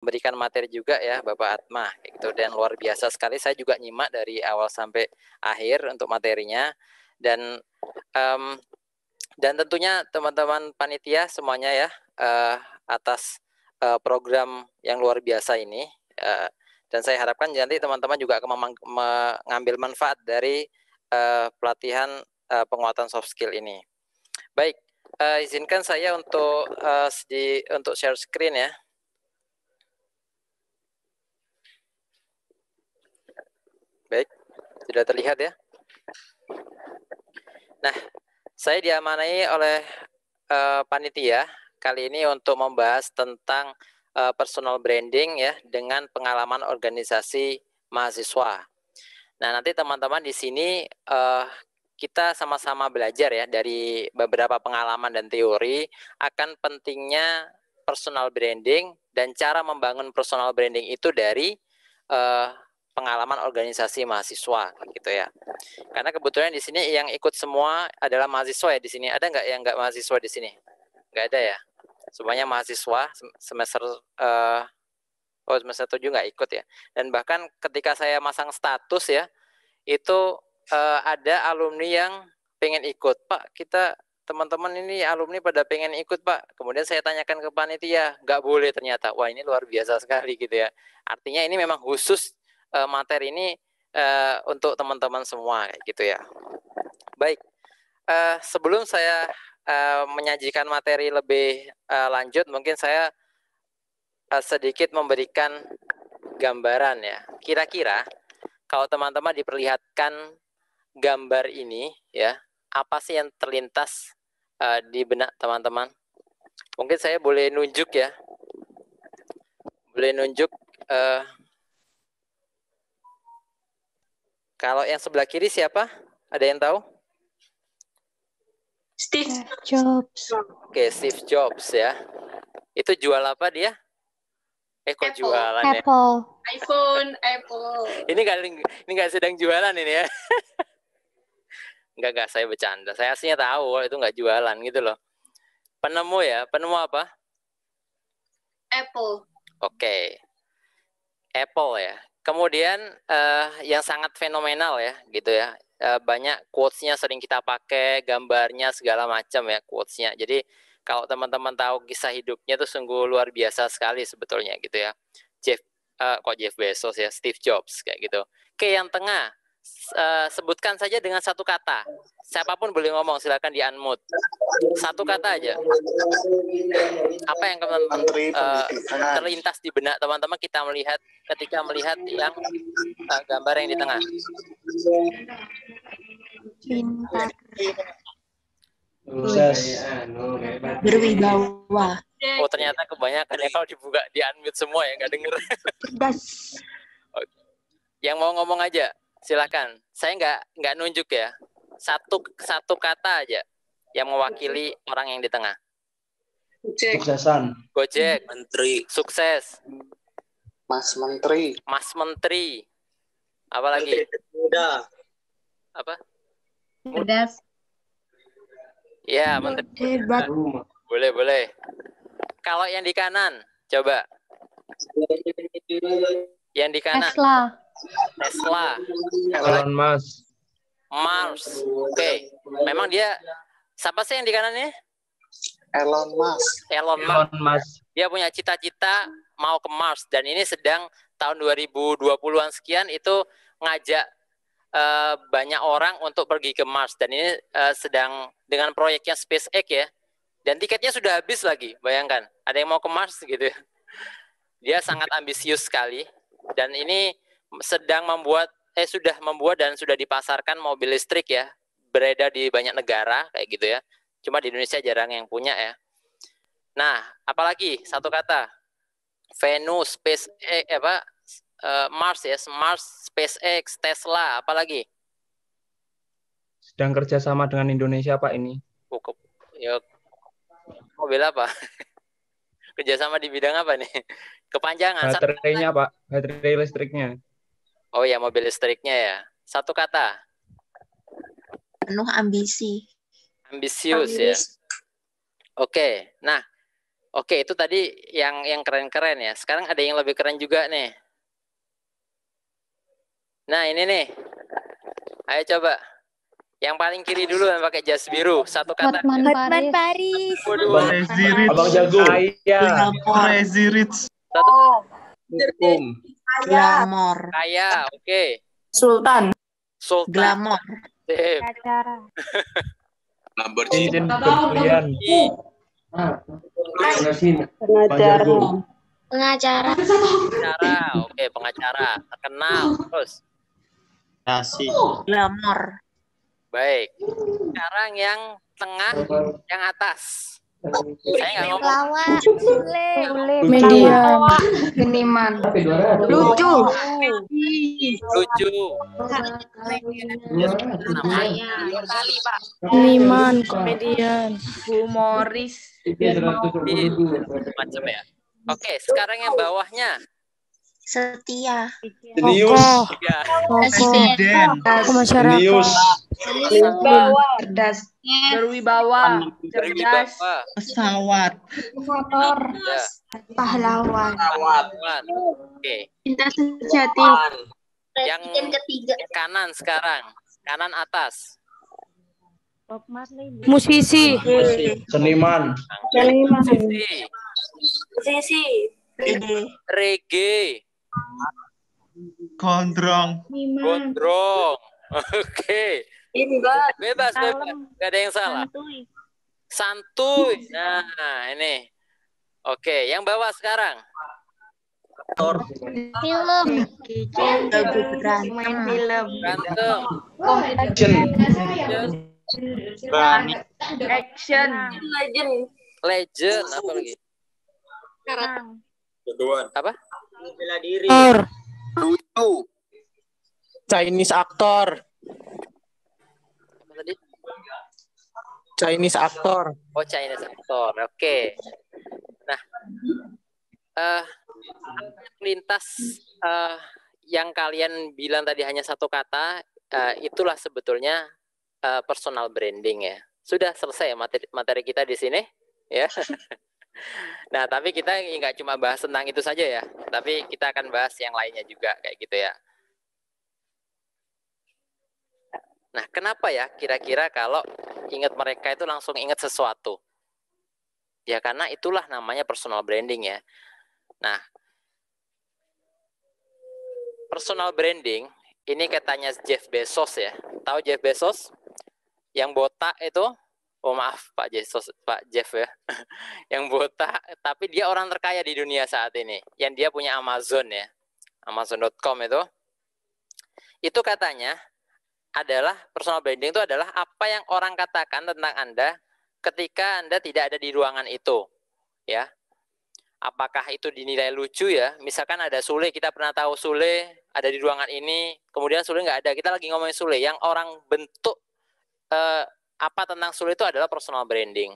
memberikan materi juga ya Bapak Atma gitu, dan luar biasa sekali, saya juga nyimak dari awal sampai akhir untuk materinya, dan tentunya teman-teman panitia semuanya ya atas program yang luar biasa ini, dan saya harapkan nanti teman-teman juga akan mengambil manfaat dari pelatihan penguatan soft skill ini. Baik, izinkan saya untuk share screen ya. Baik, sudah terlihat ya. Nah, saya diamanai oleh panitia kali ini untuk membahas tentang personal branding ya dengan pengalaman organisasi mahasiswa. Nah, nanti teman-teman di sini kita sama-sama belajar ya dari beberapa pengalaman dan teori akan pentingnya personal branding dan cara membangun personal branding itu dari pengalaman organisasi mahasiswa gitu ya. Karena kebetulan di sini yang ikut semua adalah mahasiswa ya di sini. Ada nggak yang nggak mahasiswa di sini? Nggak ada ya. Semuanya mahasiswa semester semester 7 nggak ikut ya. Dan bahkan ketika saya masang status ya, itu ada alumni yang pengen ikut. Pak, kita teman-teman ini alumni pada pengen ikut Pak. Kemudian saya tanyakan ke panitia, nggak boleh ternyata. Wah, ini luar biasa sekali gitu ya. Artinya ini memang khusus materi ini untuk teman-teman semua gitu ya. Baik, sebelum saya menyajikan materi lebih lanjut, mungkin saya sedikit memberikan gambaran ya. Kira-kira kalau teman-teman diperlihatkan gambar ini ya, apa sih yang terlintas di benak teman-teman? Mungkin saya boleh nunjuk ya. Boleh nunjuk kalau yang sebelah kiri siapa? Ada yang tahu? Steve Jobs. Oke, Steve Jobs ya. Itu jual apa dia? Kok Apple. Jualan ya? iPhone. Ini nggak sedang jualan ini ya. Enggak, saya bercanda. Saya aslinya tahu itu nggak jualan gitu loh. Penemu ya, penemu apa? Apple. Oke. Apple ya. Kemudian yang sangat fenomenal ya gitu ya. Banyak quotes-nya sering kita pakai, gambarnya segala macam ya quotes-nya. Jadi kalau teman-teman tahu kisah hidupnya itu sungguh luar biasa sekali sebetulnya gitu ya. Jeff Bezos ya, Steve Jobs kayak gitu. Oke, yang tengah sebutkan saja dengan satu kata. Siapapun boleh ngomong, silakan di unmute. Satu kata aja. Apa yang terlintas di benak teman-teman ketika melihat yang gambar yang di tengah? Pintar. Sukses. Berwibawa. Oh, ternyata kebanyakan ya kalau dibuka di unmute semua ya, nggak denger. Cerdas. Yang mau ngomong aja, silakan. Saya nggak nunjuk ya. Satu kata aja yang mewakili orang yang di tengah. Suksesan. Gojek. Menteri. Sukses. Mas Menteri. Mas Menteri. Apa lagi? Muda. Apa? Cerdas. Ya, Menteri. Hebat. Boleh. Kalau yang di kanan, coba. Yang di kanan. Tesla. Elon Musk. Mars. Oke. Memang dia siapa sih yang di kanannya? Elon Musk. Elon Musk. Dia punya cita-cita mau ke Mars dan ini sedang tahun 2020-an sekian itu ngajak banyak orang untuk pergi ke Mars dan ini sedang dengan proyeknya SpaceX ya. Dan tiketnya sudah habis lagi, bayangkan. Ada yang mau ke Mars gitu ya. Dia sangat ambisius sekali dan ini sudah membuat dan sudah dipasarkan mobil listrik ya, beredar di banyak negara kayak gitu ya. Cuma di Indonesia jarang yang punya ya. Nah, apalagi satu kata, Venus, Mars ya, Mars, SpaceX, Tesla, apalagi? Sedang kerjasama dengan Indonesia Pak ini. Ya, mobil apa? Kerjasama di bidang apa nih? Kepanjangan. Baterainya Pak, baterai listriknya. Oh ya, mobil listriknya ya. Satu kata. Penuh ambisi. Ambisius ya. Oke, nah Oke, itu tadi yang keren-keren ya. Sekarang ada yang lebih keren juga nih. Nah, ini nih. Ayo coba. Yang paling kiri dulu yang pakai jas biru. Satu kata. Hotman Paris. Paris. Waduh. Crazy Rich. Abang Jago. Kaya. Crazy Rich. Satu Hukum. Glamor. kaya. Oke. Sultan. Sultan. Glamor. Sip. Cincin berlian. Pengacara. Pengacara. Pengacara. Oke, pengacara. Terkenal. Terus. Glamor. Baik. Sekarang yang tengah, yang atas. Saya nggak ngomong. Pelawak. Media. Seniman. Lucu. Lucu. Seniman, komedian. Humoris. Macam ya. Oke, sekarang yang bawahnya. Setia. Tokoh. Ya. Presiden. Tokoh masyarakat. Cerdas. Berwibawa. Cerdas. Berwibawa. Pesawat. Ya. Pahlawan. Pahlawan. Oke. Cinta sejati. Yang kanan sekarang. Kanan atas. Musisi. Seniman. Sisi. Ide. Reggae. Gondrong. Gondrong. Oke. Bebas. Gak ada yang salah. Santuy. Nah, ini. Oke, yang bawah sekarang. Film. Lagu berantem. Berantem. Action. Action. Legend. Apa lagi? Apa? Or. Chinese aktor. Apa tadi? Chinese aktor. Oh, Chinese actor. Oke. Nah, lintas yang kalian bilang tadi hanya satu kata, itulah sebetulnya personal branding ya. Sudah selesai materi kita di sini, ya. Nah, tapi kita nggak cuma bahas tentang itu saja ya, tapi kita akan bahas yang lainnya juga kayak gitu ya. Nah, kenapa ya kira-kira kalau ingat mereka itu langsung ingat sesuatu? Ya karena itulah namanya personal branding ya. Nah, personal branding ini katanya Jeff Bezos ya. Tahu Jeff Bezos? Yang botak itu? Oh maaf Pak Jeff ya. Yang botak, tapi dia orang terkaya di dunia saat ini. Yang dia punya Amazon ya. Amazon.com itu. Itu katanya adalah personal branding itu adalah apa yang orang katakan tentang Anda ketika Anda tidak ada di ruangan itu, ya. Apakah itu dinilai lucu ya? Misalkan ada Sule, kita pernah tahu Sule ada di ruangan ini, kemudian Sule nggak ada, kita lagi ngomongin Sule. Yang orang bentuk apa tentang Sule itu adalah personal branding.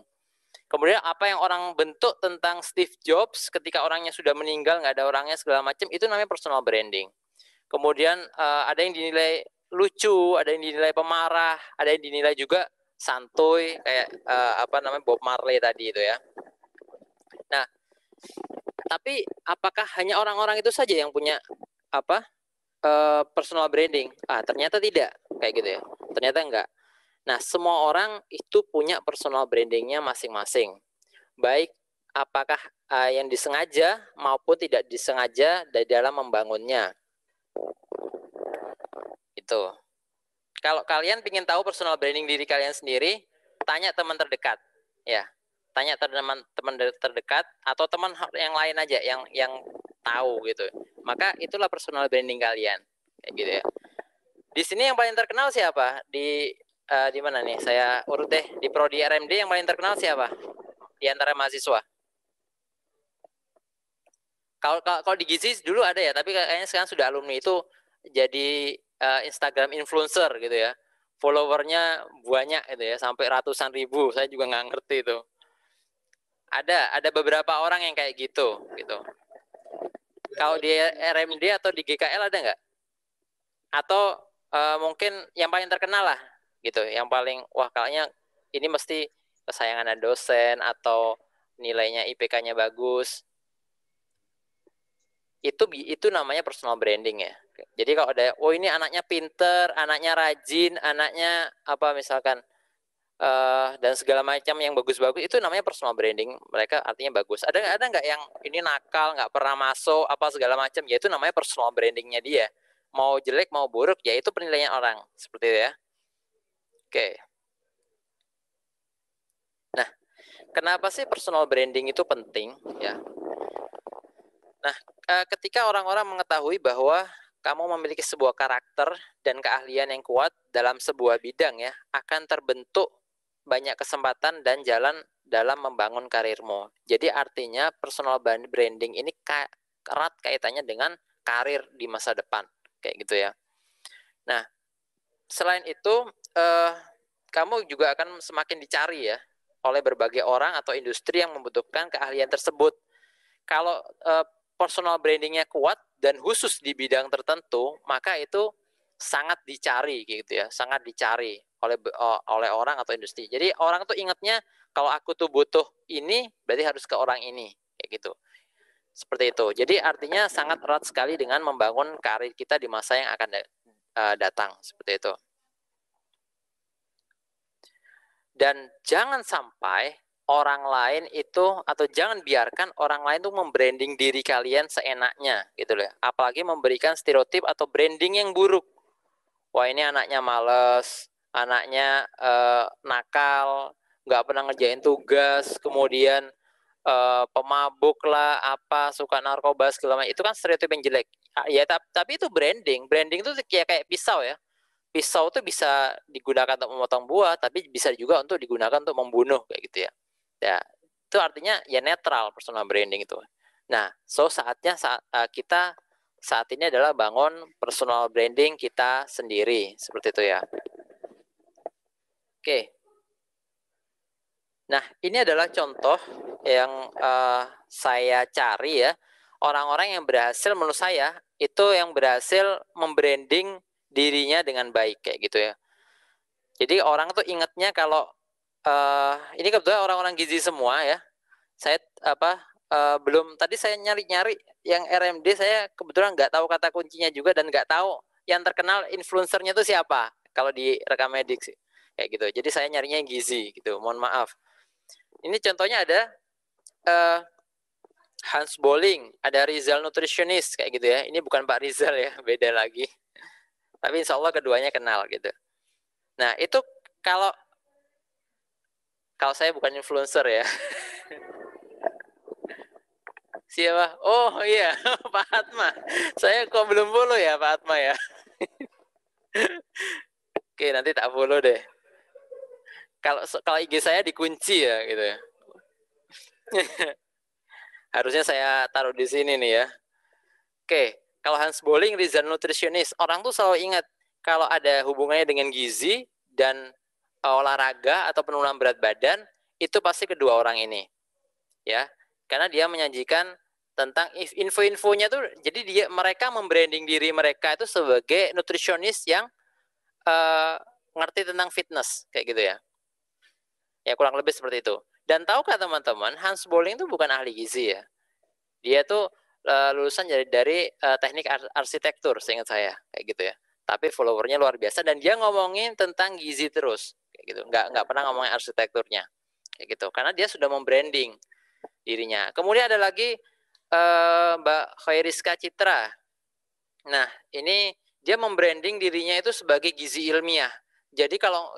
Kemudian apa yang orang bentuk tentang Steve Jobs ketika orangnya sudah meninggal, nggak ada orangnya segala macam, itu namanya personal branding. Kemudian ada yang dinilai lucu, ada yang dinilai pemarah, ada yang dinilai juga santuy kayak Bob Marley tadi itu ya. Nah, tapi apakah hanya orang-orang itu saja yang punya personal branding? Ternyata tidak kayak gitu ya. Ternyata enggak. Nah, semua orang itu punya personal brandingnya masing-masing. Baik apakah yang disengaja maupun tidak disengaja dari dalam membangunnya. Itu. Kalau kalian ingin tahu personal branding diri kalian sendiri, tanya teman terdekat, ya. Tanya teman terdekat atau teman yang lain aja yang tahu gitu. Maka itulah personal branding kalian, kayak gitu ya. Di sini yang paling terkenal siapa? Di mana nih? Saya urut deh. Di prodi RMD yang paling terkenal siapa? Di antara mahasiswa. Kalau di Gizi dulu ada ya, tapi kayaknya sekarang sudah alumni itu jadi Instagram influencer gitu ya, followernya banyak gitu ya, sampai ratusan ribu. Saya juga nggak ngerti itu. Ada beberapa orang yang kayak gitu. Kalau di RMD atau di GKL ada nggak? Atau mungkin yang paling terkenal lah gitu, yang paling wah kayaknya ini mesti kesayangan dosen atau nilainya IPK-nya bagus. Itu namanya personal branding ya. Jadi kalau ada, oh ini anaknya pinter, anaknya rajin, anaknya apa misalkan dan segala macam yang bagus-bagus, itu namanya personal branding. Mereka artinya bagus. Ada nggak yang ini nakal, nggak pernah masuk apa segala macam? Ya itu namanya personal brandingnya dia. Mau jelek mau buruk ya itu penilaian orang seperti itu ya. Oke. Nah, kenapa sih personal branding itu penting ya? Nah, ketika orang-orang mengetahui bahwa kamu memiliki sebuah karakter dan keahlian yang kuat dalam sebuah bidang ya, akan terbentuk banyak kesempatan dan jalan dalam membangun karirmu. Jadi artinya personal branding ini erat kaitannya dengan karir di masa depan, kayak gitu ya. Nah, selain itu kamu juga akan semakin dicari ya oleh berbagai orang atau industri yang membutuhkan keahlian tersebut. Kalau personal brandingnya kuat dan khusus di bidang tertentu, maka itu sangat dicari gitu ya, sangat dicari oleh orang atau industri. Jadi orang tuh ingatnya kalau aku tuh butuh ini, berarti harus ke orang ini, kayak gitu. Seperti itu. Jadi artinya sangat erat sekali dengan membangun karir kita di masa yang akan datang, seperti itu. Dan jangan sampai orang lain itu, atau jangan biarkan orang lain tuh membranding diri kalian seenaknya gitu loh. Apalagi memberikan stereotip atau branding yang buruk. Wah ini anaknya males, anaknya nakal, nggak pernah ngerjain tugas, kemudian pemabuk lah, apa suka narkoba segala macam. Itu kan stereotip yang jelek. Ya tapi itu branding. Branding itu kayak pisau ya. Pisau itu bisa digunakan untuk memotong buah, tapi bisa juga untuk digunakan untuk membunuh kayak gitu ya. Ya, itu artinya ya netral personal branding itu. Nah, saatnya kita saat ini adalah bangun personal branding kita sendiri, seperti itu ya. Oke. Nah, ini adalah contoh yang saya cari ya. Orang-orang yang berhasil menurut saya itu yang berhasil membranding dirinya dengan baik kayak gitu ya. Jadi orang tuh ingatnya kalau ini kebetulan orang-orang gizi semua ya. Saya belum tadi saya nyari-nyari yang RMD, saya kebetulan nggak tahu kata kuncinya juga dan nggak tahu yang terkenal influencernya itu siapa kalau di rekam medik sih kayak gitu. Jadi saya nyarinya yang gizi gitu. Mohon maaf. Ini contohnya ada Hans Bolling, ada Rizal Nutritionist kayak gitu ya. Ini bukan Pak Rizal ya, beda lagi. Tapi insya Allah keduanya kenal gitu. Nah itu kalau saya bukan influencer ya. Siapa? Oh iya, Pak Atma. Saya kok belum follow ya Pak Atma ya. Oke, nanti tak follow deh. Kalau IG saya dikunci ya gitu ya. Harusnya saya taruh di sini nih ya. Oke, kalau Hans Bolling, Rizal Nutritionist, orang tuh selalu ingat kalau ada hubungannya dengan gizi dan olahraga atau penurunan berat badan, itu pasti kedua orang ini. Ya, karena dia menyajikan tentang info-infonya tuh, jadi mereka membranding diri mereka itu sebagai nutritionist yang ngerti tentang fitness kayak gitu ya. Ya kurang lebih seperti itu. Dan tahukah teman-teman, Hans Bolling itu bukan ahli gizi ya. Dia tuh lulusan dari teknik arsitektur, seingat saya kayak gitu ya. Tapi followernya luar biasa dan dia ngomongin tentang gizi terus kayak gitu. Nggak pernah ngomongin arsitekturnya kayak gitu. Karena dia sudah membranding dirinya. Kemudian ada lagi Mbak Khairiska Citra. Nah, ini dia membranding dirinya itu sebagai gizi ilmiah. Jadi kalau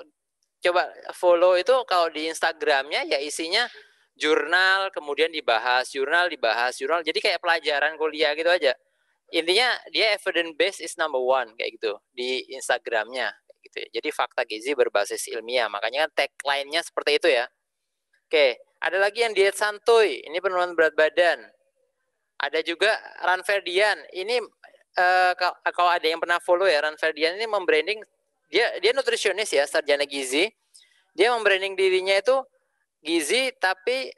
coba follow itu kalau di Instagramnya ya isinya jurnal, kemudian dibahas, jurnal. Jadi kayak pelajaran kuliah gitu aja. Intinya dia evidence based is number one kayak gitu di Instagramnya. Kayak gitu ya. Jadi fakta gizi berbasis ilmiah. Makanya kan tagline-nya seperti itu ya. Oke, ada lagi yang diet santuy. Ini penurunan berat badan. Ada juga Ran Ferdian. Ini kalau ada yang pernah follow ya, Ran Ferdian ini membranding, dia nutrisionis ya, sarjana gizi. Dia membranding dirinya itu gizi tapi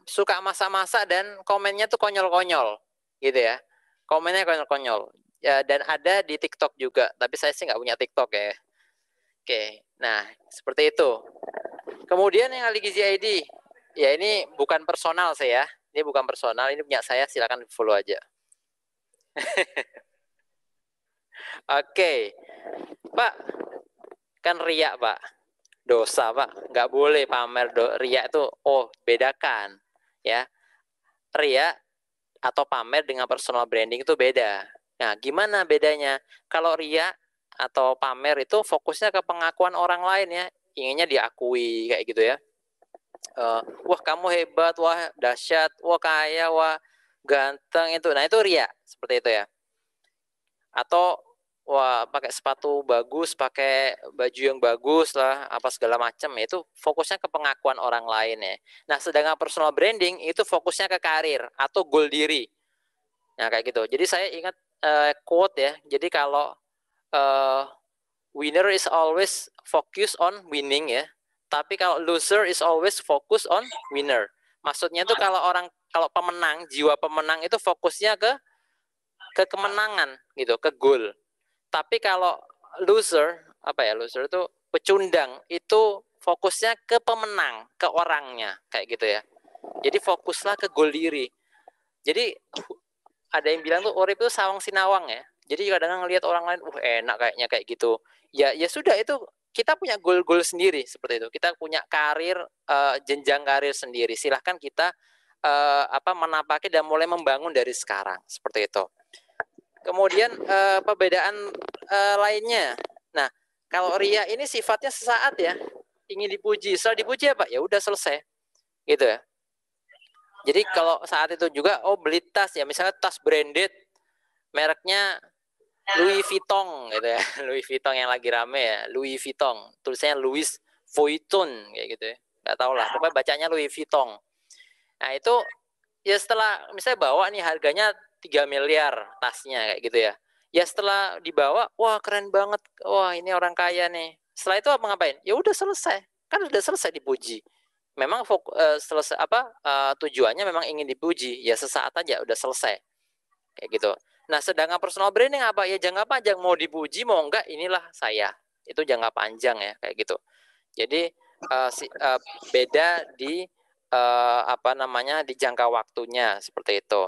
suka masak-masak dan komennya tuh konyol-konyol gitu ya. Komennya konyol-konyol. Ya, dan ada di TikTok juga, tapi saya sih nggak punya TikTok ya. Oke, nah seperti itu. Kemudian yang ahli gizi ID, Ya ini bukan personal saya. Ini bukan personal, ini punya saya, silakan follow aja. Oke. Pak, kan riak, Pak. Dosa, Pak. Nggak boleh pamer riak itu. Oh, bedakan. Ya. Riak atau pamer dengan personal branding itu beda. Nah, gimana bedanya? Kalau riak atau pamer itu fokusnya ke pengakuan orang lain ya. Inginnya diakui kayak gitu ya. Wah kamu hebat, wah dahsyat, wah kaya, wah ganteng itu. Nah itu riak seperti itu ya. Atau wah pakai sepatu bagus, pakai baju yang bagus lah, apa segala macam. Itu fokusnya ke pengakuan orang lain ya. Nah sedangkan personal branding itu fokusnya ke karir atau goal diri. Nah kayak gitu. Jadi saya ingat quote ya. Jadi kalau winner is always focus on winning ya. Tapi kalau loser is always focus on winner. Maksudnya itu kalau pemenang, jiwa pemenang itu fokusnya ke kemenangan gitu, ke goal. Tapi kalau loser, loser itu pecundang, itu fokusnya ke pemenang, ke orangnya kayak gitu ya. Jadi fokuslah ke goal diri. Jadi ada yang bilang tuh urip itu sawang sinawang ya. Jadi kadang-kadang ngelihat orang lain, enak kayaknya kayak gitu. Ya sudah itu kita punya goal-goal sendiri seperti itu. Kita punya karir, jenjang karir sendiri. Silahkan kita menapaki dan mulai membangun dari sekarang seperti itu. Kemudian perbedaan lainnya. Nah, kalau ria ini sifatnya sesaat ya, ingin dipuji. Setelah dipuji apa? Ya udah selesai, gitu ya. Jadi kalau saat itu juga, beli tas ya, misalnya tas branded, mereknya Louis Vuitton gitu ya, Louis Vuitton yang lagi rame ya, Louis Vuitton, tulisannya Louis Vuitton kayak gitu ya, nggak tahu lah, pokoknya bacanya Louis Vuitton. Nah itu ya setelah misalnya bawa nih harganya 3 miliar tasnya kayak gitu ya, ya setelah dibawa, wah keren banget, wah ini orang kaya nih. Setelah itu apa ngapain? Ya udah selesai, kan udah selesai dipuji. Memang selesai tujuannya memang ingin dipuji, ya sesaat aja udah selesai kayak gitu. Nah, sedangkan personal branding apa? Ya jangka panjang, mau dipuji mau enggak, inilah saya. Itu jangka panjang ya, kayak gitu. Jadi beda di di jangka waktunya seperti itu.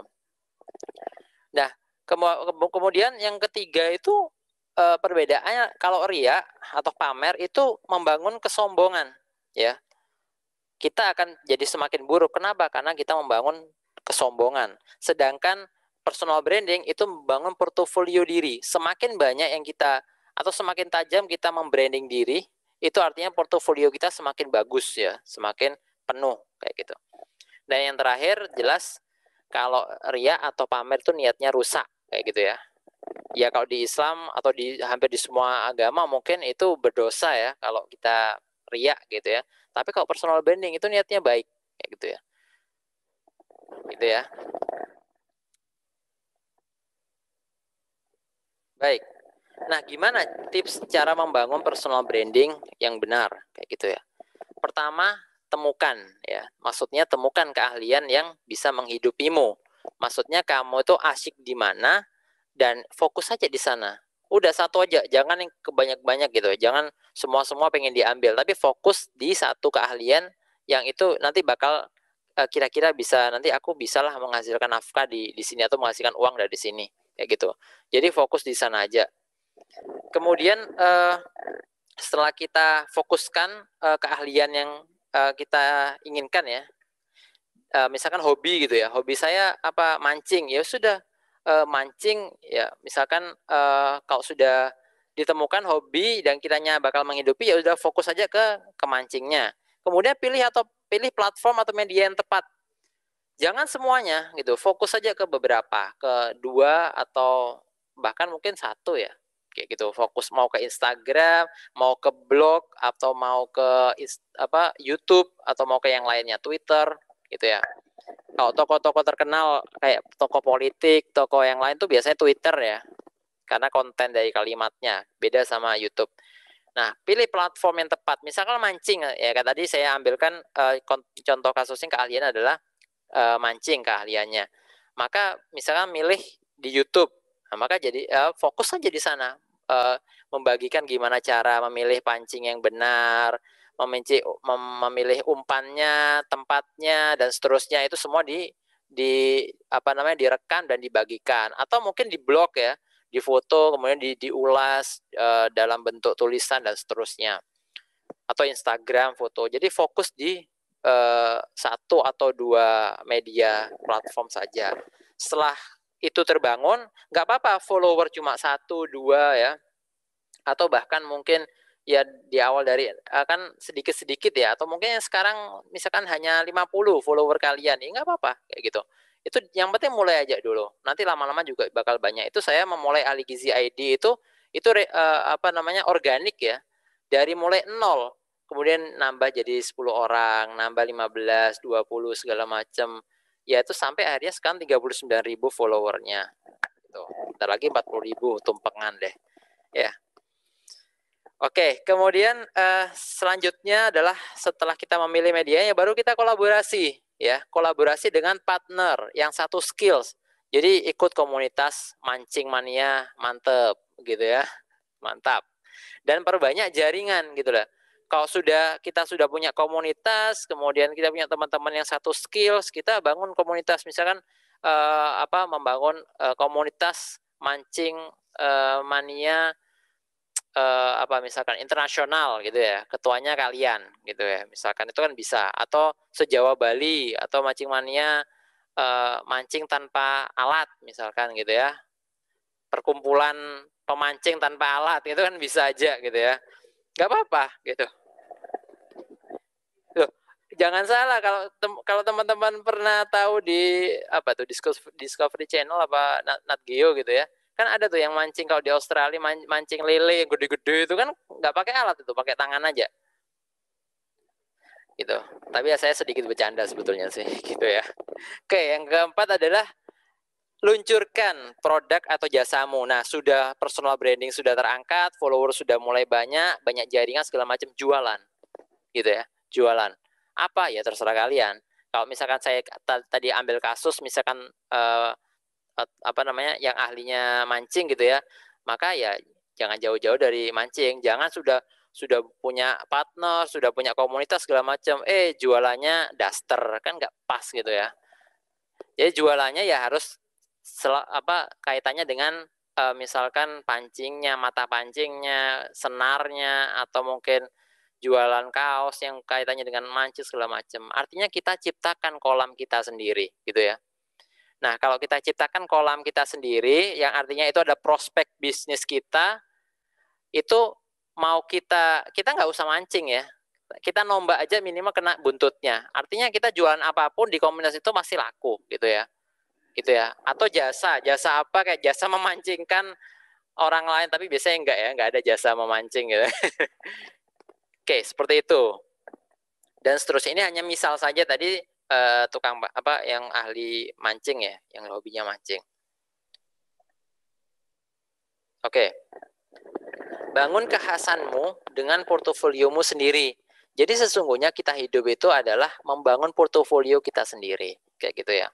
Nah, kemudian yang ketiga itu perbedaannya kalau ria atau pamer itu membangun kesombongan, ya. Kita akan jadi semakin buruk. Kenapa? Karena kita membangun kesombongan. Sedangkan personal branding itu membangun portofolio diri. Semakin banyak yang kita atau semakin tajam kita membranding diri, itu artinya portofolio kita semakin bagus ya, semakin penuh kayak gitu. Dan yang terakhir jelas kalau ria atau pamer itu niatnya rusak kayak gitu ya. Ya kalau di Islam atau di hampir di semua agama mungkin itu berdosa ya kalau kita ria gitu ya. Tapi kalau personal branding itu niatnya baik kayak gitu ya. Gitu ya. Baik. Nah, gimana tips cara membangun personal branding yang benar kayak gitu ya? Pertama, temukan ya. Maksudnya temukan keahlian yang bisa menghidupimu. Maksudnya kamu itu asyik di mana dan fokus aja di sana. Udah satu aja, jangan yang kebanyak-banyak gitu. Jangan semua-semua pengen diambil, tapi fokus di satu keahlian yang itu nanti bakal kira-kira bisa, nanti aku bisalah menghasilkan nafkah di sini atau menghasilkan uang dari sini kayak gitu. Jadi fokus di sana aja. Kemudian setelah kita fokuskan keahlian yang kita inginkan ya, misalkan hobi gitu ya, hobi saya mancing, ya sudah mancing ya, misalkan kalau sudah ditemukan hobi dan kiranya bakal menghidupi, ya udah fokus aja ke mancingnya. Kemudian pilih platform atau media yang tepat. Jangan semuanya gitu, fokus saja ke beberapa, ke 2 atau bahkan mungkin 1 ya. Kayak gitu, fokus mau ke Instagram, mau ke blog atau mau ke YouTube atau mau ke yang lainnya, Twitter gitu ya. Kalau tokoh-tokoh terkenal kayak tokoh politik, tokoh yang lain tuh biasanya Twitter ya. Karena konten dari kalimatnya beda sama YouTube. Nah, pilih platform yang tepat. Misalkan mancing ya, kan tadi saya ambilkan contoh kasusnya keahlian adalah mancing keahliannya. Maka misalkan milih di YouTube. Nah, maka jadi fokus aja di sana, membagikan gimana cara memilih pancing yang benar, memilih umpannya, tempatnya dan seterusnya, itu semua direkam dan dibagikan, atau mungkin diblog ya, difoto kemudian diulas dalam bentuk tulisan dan seterusnya, atau Instagram foto. Jadi fokus di satu atau dua media platform saja. Setelah itu terbangun, nggak apa-apa follower cuma 1, 2 ya, atau bahkan mungkin ya di awal dari kan sedikit-sedikit ya, atau mungkin yang sekarang misalkan hanya 50 follower kalian, ya nggak apa-apa kayak gitu. Itu yang penting mulai aja dulu. Nanti lama-lama juga bakal banyak. Itu saya memulai Ahli Gizi ID itu organik ya. Dari mulai 0, kemudian nambah jadi 10 orang, nambah 15, 20 segala macam. Ya itu sampai akhirnya sekarang 39.000 followernya. Gitu. Bentar lagi 40.000 tumpengan deh. Ya. Oke, kemudian selanjutnya adalah setelah kita memilih medianya, baru kita kolaborasi, ya, kolaborasi dengan partner yang satu skills. Jadi ikut komunitas mancing mania, mantep, gitu ya, mantap. Dan perbanyak jaringan, gitu lah. Kalau kita sudah punya komunitas, kemudian kita punya teman-teman yang satu skills, kita bangun komunitas, misalkan membangun komunitas mancing mania. Misalkan internasional gitu ya, ketuanya kalian gitu ya, misalkan itu kan bisa, atau se-Jawa Bali, atau mancing mania mancing tanpa alat misalkan gitu ya, perkumpulan pemancing tanpa alat itu kan bisa aja gitu ya, nggak apa-apa gitu. Loh, jangan salah, kalau teman-teman pernah tahu di Discovery Channel apa Nat Geo gitu ya, kan ada tuh yang mancing kalau di Australia, mancing lele yang gede-gede itu kan nggak pakai alat, itu pakai tangan aja gitu. Tapi ya saya sedikit bercanda sebetulnya sih gitu ya. Oke, yang keempat adalah luncurkan produk atau jasamu. Nah, sudah personal branding sudah terangkat, follower sudah mulai banyak jaringan segala macam, jualan gitu ya, jualan apa ya terserah kalian. Kalau misalkan saya tadi ambil kasus misalkan yang ahlinya mancing gitu ya, maka ya jangan jauh-jauh dari mancing. Jangan sudah punya partner, sudah punya komunitas segala macam, jualannya daster, kan nggak pas gitu ya. Jadi jualannya ya harus kaitannya dengan misalkan pancingnya, mata pancingnya, senarnya, atau mungkin jualan kaos yang kaitannya dengan mancing segala macam. Artinya kita ciptakan kolam kita sendiri gitu ya. Nah, kalau kita ciptakan kolam kita sendiri, yang artinya itu ada prospek bisnis kita, itu mau kita nggak usah mancing ya. Kita nombak aja minimal kena buntutnya. Artinya kita jualan apapun di komunitas itu masih laku gitu ya. Gitu ya. Atau jasa apa kayak jasa memancingkan orang lain, tapi biasanya nggak ada jasa memancing gitu. Oke, seperti itu. Dan seterusnya, ini hanya misal saja tadi tukang yang ahli mancing ya, yang hobinya mancing. Oke. Bangun kekhasanmu dengan portofoliomu sendiri. Jadi sesungguhnya kita hidup itu adalah membangun portofolio kita sendiri, kayak gitu ya.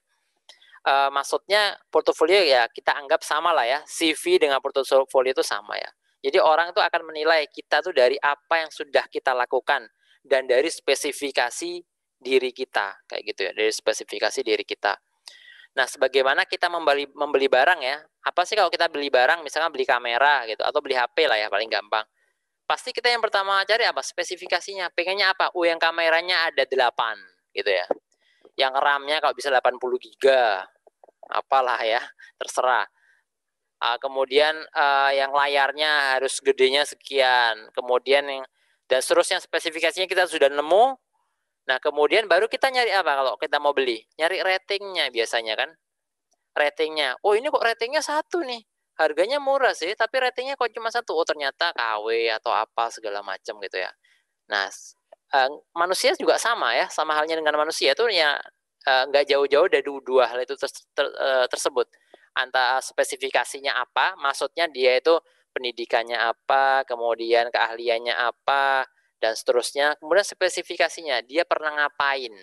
Maksudnya portofolio ya kita anggap sama lah ya, CV dengan portofolio itu sama ya. Jadi orang itu akan menilai kita tuh dari apa yang sudah kita lakukan dan dari spesifikasi diri kita, kayak gitu ya, dari spesifikasi diri kita. Nah, sebagaimana kita membeli barang ya, apa sih kalau kita beli barang, misalnya beli kamera gitu, atau beli HP lah ya, paling gampang. Pasti kita yang pertama cari apa? Spesifikasinya, pengennya apa? Yang kameranya ada 8 gitu ya. Yang RAM-nya kalau bisa 80 GB, apalah ya, terserah. Kemudian yang layarnya harus gedenya sekian, kemudian dan seterusnya spesifikasinya kita sudah nemu. Nah, kemudian baru kita nyari apa kalau kita mau beli? Nyari ratingnya biasanya kan. Ratingnya. Oh, ini kok ratingnya 1 nih. Harganya murah sih, tapi ratingnya kok cuma 1. Oh, ternyata KW atau apa segala macam gitu ya. Nah, manusia juga sama ya. Sama halnya dengan manusia itu ya nggak jauh-jauh dari dua hal itu tersebut. Antara spesifikasinya apa, maksudnya dia itu pendidikannya apa, kemudian keahliannya apa, dan seterusnya. Kemudian spesifikasinya, dia pernah ngapain,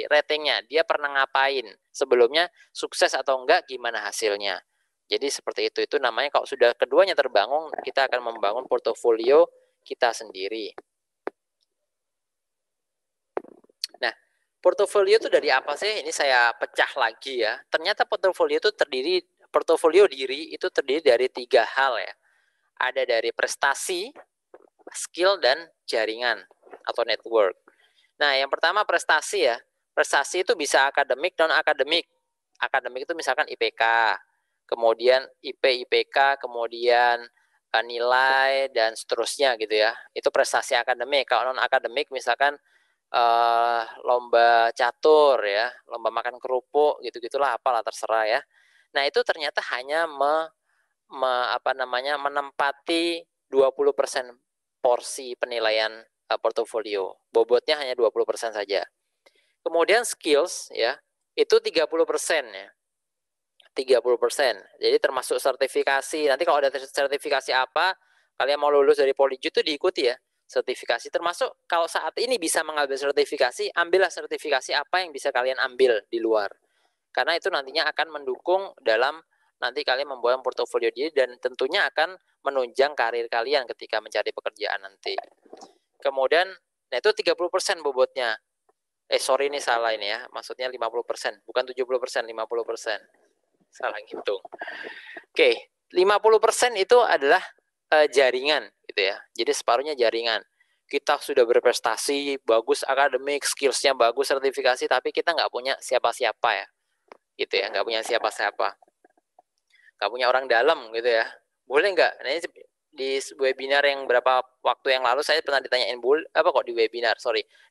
ratingnya, dia pernah ngapain sebelumnya, sukses atau enggak, gimana hasilnya. Jadi seperti itu namanya kalau sudah keduanya terbangun, kita akan membangun portofolio kita sendiri. portofolio itu dari apa sih? Ini saya pecah lagi ya. Ternyata portofolio diri itu terdiri dari 3 hal ya. Ada dari prestasi, skill, dan jaringan atau network. Nah, yang pertama prestasi ya. Prestasi itu bisa akademik, non akademik. Akademik itu misalkan IPK, kemudian IPK, kemudian nilai dan seterusnya gitu ya. Itu prestasi akademik. Kalau non akademik misalkan lomba catur ya, lomba makan kerupuk gitu-gitulah, apalah terserah ya. Nah, itu ternyata hanya menempati 20% porsi penilaian portofolio. Bobotnya hanya 20% saja. Kemudian skills ya, itu 30% ya. 30%. Jadi termasuk sertifikasi. Nanti kalau ada sertifikasi apa, kalian mau lulus dari Poliju itu diikuti ya. Sertifikasi termasuk kalau saat ini bisa mengambil sertifikasi, ambillah sertifikasi apa yang bisa kalian ambil di luar. Karena itu nantinya akan mendukung dalam nanti kalian membuat portofolio diri dan tentunya akan menunjang karir kalian ketika mencari pekerjaan nanti. Kemudian, nah itu 30% bobotnya. Sorry ini salah ini ya, maksudnya 50%, bukan 70%, 50%. Salah ngitung. Oke, 50% itu adalah jaringan gitu ya. Jadi separuhnya jaringan. Kita sudah berprestasi, bagus akademik, skillsnya bagus, sertifikasi, tapi kita nggak punya siapa-siapa ya. Gitu ya, nggak punya siapa-siapa. Nggak punya orang dalam gitu ya. Boleh nggak? Nah, ini di webinar yang berapa waktu yang lalu saya pernah ditanyain di webinar,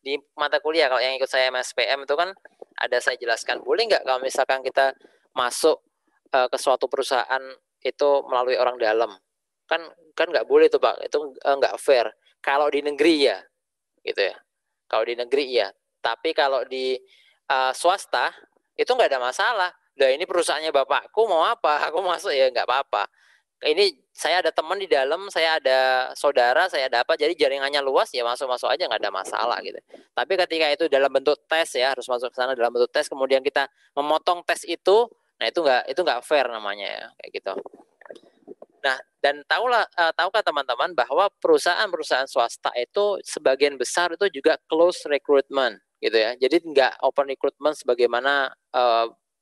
di mata kuliah kalau yang ikut saya MSPM itu kan ada saya jelaskan, boleh nggak kalau misalkan kita masuk ke suatu perusahaan itu melalui orang dalam? Kan nggak boleh tuh Pak, itu nggak fair. Kalau di negeri ya, gitu ya. Kalau di negeri ya, tapi kalau di swasta itu nggak ada masalah. Nah ini perusahaannya bapakku mau apa? Aku masuk ya nggak apa-apa. Ini saya ada teman di dalam, saya ada saudara, saya ada apa, jadi jaringannya luas ya masuk-masuk aja nggak ada masalah gitu. Tapi ketika itu dalam bentuk tes ya, harus masuk ke sana dalam bentuk tes, kemudian kita memotong tes itu, nah itu nggak fair namanya ya, kayak gitu. Nah, dan tahukah teman-teman bahwa perusahaan-perusahaan swasta itu sebagian besar itu juga close recruitment gitu ya. Jadi nggak open recruitment sebagaimana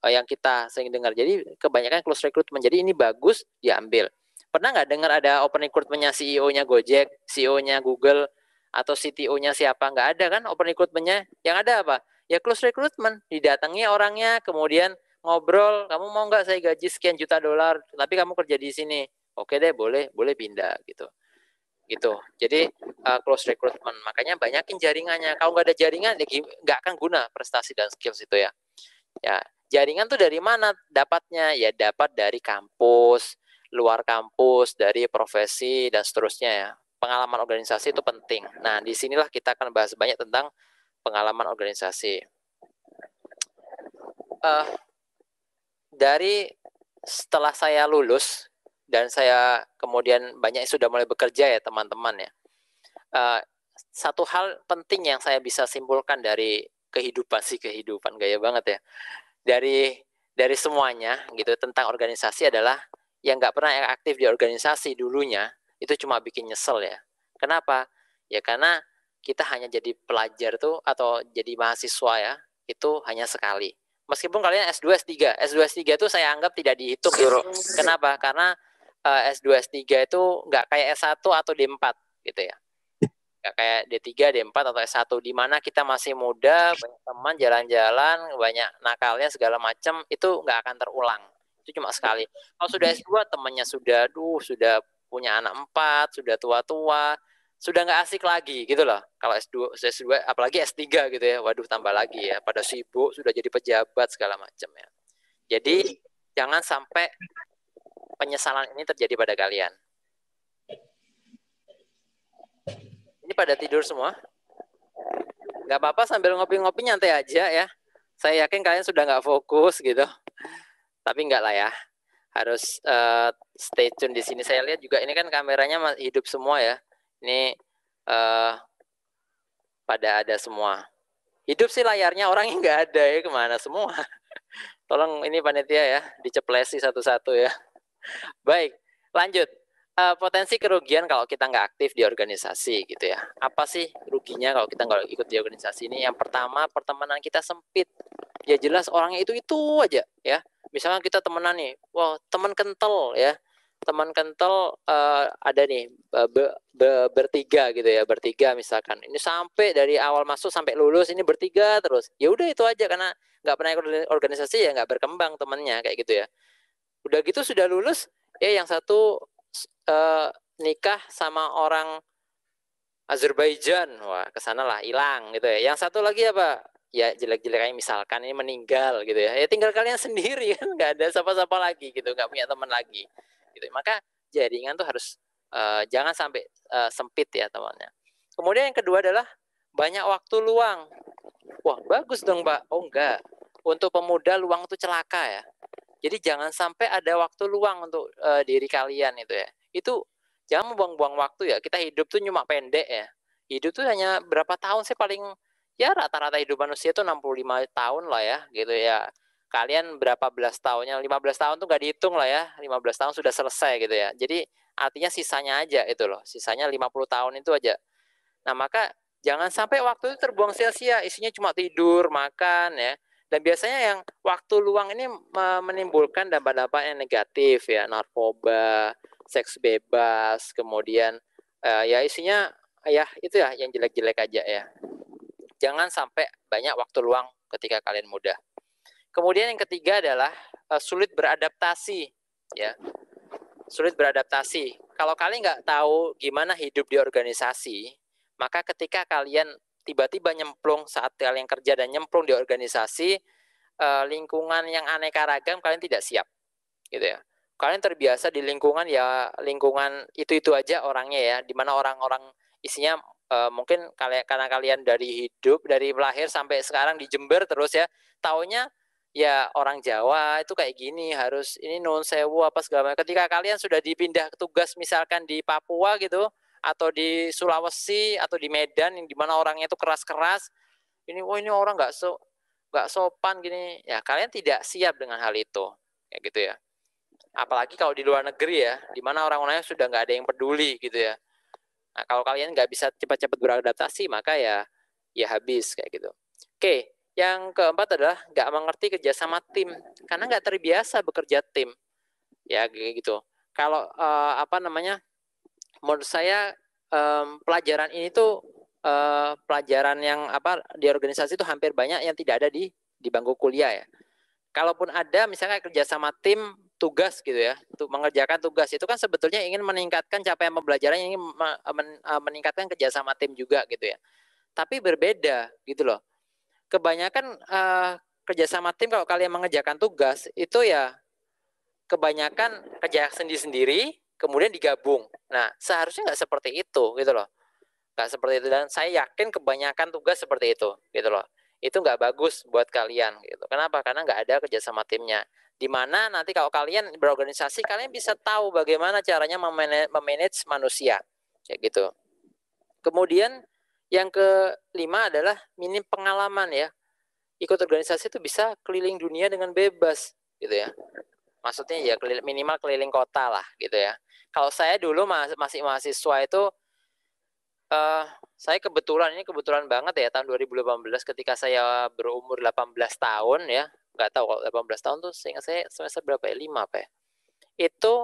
yang kita sering dengar. Jadi kebanyakan close recruitment. Jadi ini bagus diambil. Pernah nggak dengar ada open recruitment-nya CEO-nya Gojek, CEO-nya Google, atau CTO-nya siapa? Nggak ada kan open recruitment-nya. Yang ada apa? Ya close recruitment. Didatangi orangnya, kemudian ngobrol, kamu mau nggak saya gaji sekian juta $, tapi kamu kerja di sini. Oke deh, boleh pindah gitu. Jadi close recruitment. Makanya banyakin jaringannya. Kalau nggak ada jaringan, ya nggak akan guna prestasi dan skills itu ya. Ya, jaringan tuh dari mana dapatnya? Ya dapat dari kampus, luar kampus, dari profesi dan seterusnya ya. Pengalaman organisasi itu penting. Nah, disinilah kita akan bahas banyak tentang pengalaman organisasi. Dari setelah saya lulus dan saya kemudian banyak sudah mulai bekerja ya teman-teman ya. Satu hal penting yang saya bisa simpulkan dari kehidupan gaya banget ya. Dari semuanya gitu tentang organisasi adalah yang nggak pernah aktif di organisasi dulunya itu cuma bikin nyesel ya. Kenapa? Ya karena kita hanya jadi pelajar tuh atau jadi mahasiswa ya itu hanya sekali. Meskipun kalian S2, S3 itu saya anggap tidak dihitung. Ya. Kenapa? Karena S2, S3 itu nggak kayak S1 atau D4 gitu ya. Nggak kayak D3, D4 atau S1 di mana kita masih muda, banyak teman jalan-jalan, banyak nakalnya segala macam, itu nggak akan terulang. Itu cuma sekali. Kalau sudah S2 temannya sudah punya anak 4, sudah tua-tua, sudah nggak asik lagi gitu loh. Kalau S2 apalagi S3 gitu ya. Waduh tambah lagi ya, pada sibuk, sudah jadi pejabat segala macam ya. Jadi jangan sampai penyesalan ini terjadi pada kalian. Ini pada tidur semua? Nggak apa-apa sambil ngopi-ngopi nyantai aja ya. Saya yakin kalian sudah nggak fokus gitu. Tapi nggak lah ya. Harus stay tune di sini. Saya lihat juga ini kan kameranya hidup semua ya. Ini pada ada semua. Hidup sih layarnya, orangnya nggak ada ya. Kemana semua? Tolong ini panitia ya. Diceplesi satu-satu ya. Baik, lanjut. potensi kerugian kalau kita nggak aktif di organisasi gitu ya. Apa sih ruginya kalau kita nggak ikut di organisasi ini? Yang pertama, pertemanan kita sempit. Ya jelas orangnya itu aja ya. Misalnya kita temenan nih, wah teman kental ya. Teman kental ada nih bertiga gitu ya, bertiga misalkan. Ini sampai dari awal masuk sampai lulus ini bertiga terus. Ya udah itu aja, karena nggak pernah ikut organisasi ya nggak berkembang temannya kayak gitu ya. Udah gitu sudah lulus ya yang satu nikah sama orang Azerbaijan, wah kesana lah hilang gitu ya. Yang satu lagi apa? Ya jelek-jelek kayak misalkan ini meninggal gitu ya. Ya tinggal kalian sendiri kan, nggak ada siapa-siapa lagi gitu, nggak punya teman lagi gitu. Maka jaringan tuh harus jangan sampai sempit ya temannya. Kemudian yang kedua adalah banyak waktu luang. Wah bagus dong Pak. Oh enggak, untuk pemuda luang itu celaka ya. Jadi jangan sampai ada waktu luang untuk diri kalian itu ya. Itu jangan membuang-buang waktu ya. Kita hidup tuh cuma pendek ya. Hidup tuh hanya berapa tahun sih paling, ya rata-rata hidup manusia tuh 65 tahun lah ya gitu ya. Kalian berapa belas tahunnya? 15 tahun tuh gak dihitung lah ya. 15 tahun sudah selesai gitu ya. Jadi artinya sisanya aja itu loh. Sisanya 50 tahun itu aja. Nah maka jangan sampai waktu itu terbuang sia-sia. Isinya cuma tidur, makan ya. Dan biasanya yang waktu luang ini menimbulkan dampak-dampak yang negatif ya, narkoba, seks bebas, kemudian ya isinya ya itu ya yang jelek-jelek aja ya. Jangan sampai banyak waktu luang ketika kalian muda. Kemudian yang ketiga adalah sulit beradaptasi ya. Sulit beradaptasi. Kalau kalian nggak tahu gimana hidup di organisasi, maka ketika kalian tiba-tiba nyemplung saat kalian kerja dan nyemplung di organisasi lingkungan yang aneka ragam, kalian tidak siap gitu ya. Kalian terbiasa di lingkungan ya lingkungan itu aja orangnya ya, di mana orang-orang isinya mungkin karena kalian dari hidup dari lahir sampai sekarang di Jember terus ya, taunya ya orang Jawa itu kayak gini, harus ini nun sewu apa segala macam. Ketika kalian sudah dipindah tugas misalkan di Papua gitu, atau di Sulawesi atau di Medan yang dimana orangnya itu keras-keras, ini ini orang nggak sopan gini ya, kalian tidak siap dengan hal itu kayak gitu ya. Apalagi kalau di luar negeri ya, dimana orang-orangnya sudah nggak ada yang peduli gitu ya. Nah, kalau kalian nggak bisa cepat-cepat beradaptasi maka ya habis kayak gitu. Oke, yang keempat adalah nggak mengerti kerjasama tim karena nggak terbiasa bekerja tim ya kayak gitu. Kalau menurut saya pelajaran ini tuh pelajaran yang di organisasi itu hampir banyak yang tidak ada di bangku kuliah ya. Kalaupun ada misalnya kerjasama tim tugas gitu ya, untuk mengerjakan tugas itu kan sebetulnya ingin meningkatkan capaian pembelajaran, ingin meningkatkan kerjasama tim juga gitu ya. Tapi berbeda gitu loh. Kebanyakan kerjasama tim kalau kalian mengerjakan tugas itu ya kebanyakan kerja sendiri-sendiri kemudian digabung. Nah, seharusnya nggak seperti itu gitu loh. Nggak seperti itu, dan saya yakin kebanyakan tugas seperti itu gitu loh. Itu nggak bagus buat kalian gitu. Kenapa? Karena nggak ada kerjasama timnya. Dimana nanti kalau kalian berorganisasi, kalian bisa tahu bagaimana caranya memanage manusia kayak gitu. Kemudian yang kelima adalah minim pengalaman ya. Ikut organisasi itu bisa keliling dunia dengan bebas gitu ya. Maksudnya ya minimal keliling kota lah gitu ya. Kalau saya dulu masih mahasiswa itu saya kebetulan banget ya tahun 2018 ketika saya berumur 18 tahun ya. Nggak tahu kalau 18 tahun tuh seingat saya semester berapa ya? 5 apa ya? Itu